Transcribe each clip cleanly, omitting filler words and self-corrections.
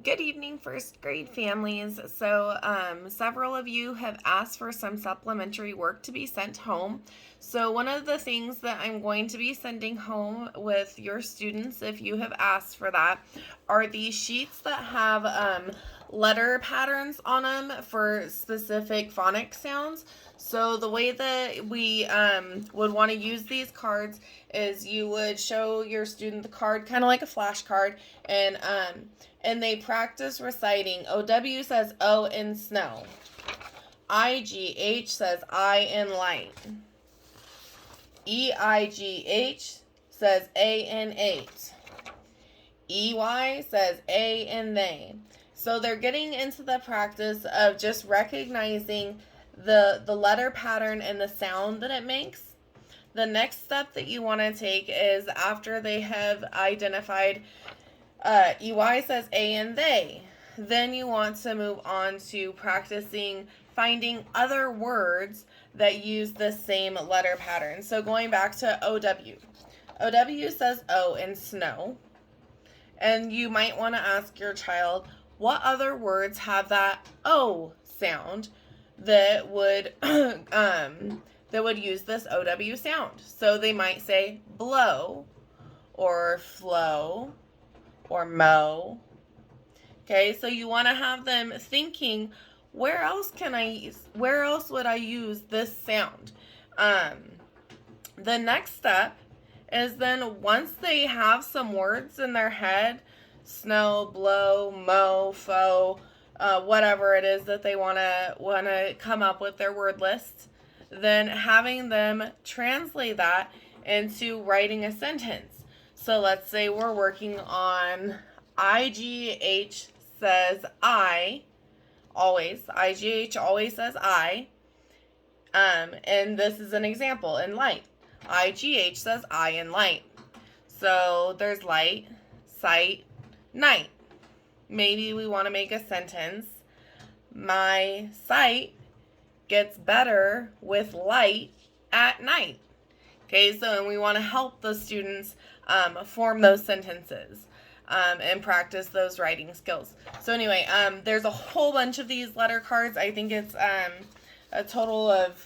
Good evening, first grade families. Several of you have asked for some supplementary work to be sent home. So one of the things that I'm going to be sending home with your students, if you have asked for that, are these sheets that have letter patterns on them for specific phonics sounds. So the way that we would want to use these cards is you would show your student the card, kind of like a flashcard, and they practice reciting. OW says O in snow. IGH says I in light. EIGH says A in eight. EY says A in they. So they're getting into the practice of just recognizing the letter pattern and the sound that it makes. The next step that you want to take is after they have identified EY says A and they, then you want to move on to practicing finding other words that use the same letter pattern. So going back to OW. OW says O in snow. And you might want to ask your child, what other words have that O sound that would use this OW sound? So they might say blow or flow or mow. Okay, so you want to have them thinking, where else would I use this sound? The next step is then once they have some words in their head, snow, blow, mow, foe, whatever it is that they want to come up with their word list, then having them translate that into writing a sentence. So let's say we're working on IGH says I, always. IGH always says I. And this is an example in light. IGH says I in light. So there's light, sight, night. Maybe we want to make a sentence. My sight gets better with light at night. Okay, so we want to help the students form those sentences and practice those writing skills. So anyway, there's a whole bunch of these letter cards. I think it's a total of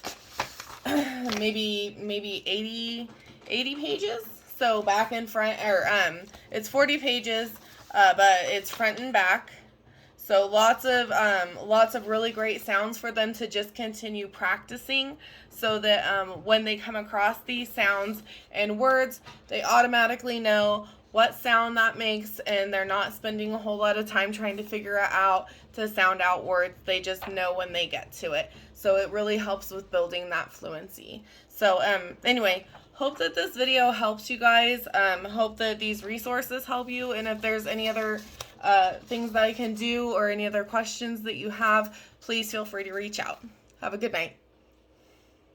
maybe 80 pages. So back and front, or it's 40 pages, but it's front and back. So lots of really great sounds for them to just continue practicing, so that when they come across these sounds and words, they automatically know what sound that makes, and they're not spending a whole lot of time trying to figure it out to sound out words. They just know when they get to it. So it really helps with building that fluency. So anyway, hope that this video helps you guys. Hope that these resources help you, and if there's any other things that I can do or any other questions that you have, please feel free to reach out. Have a good night.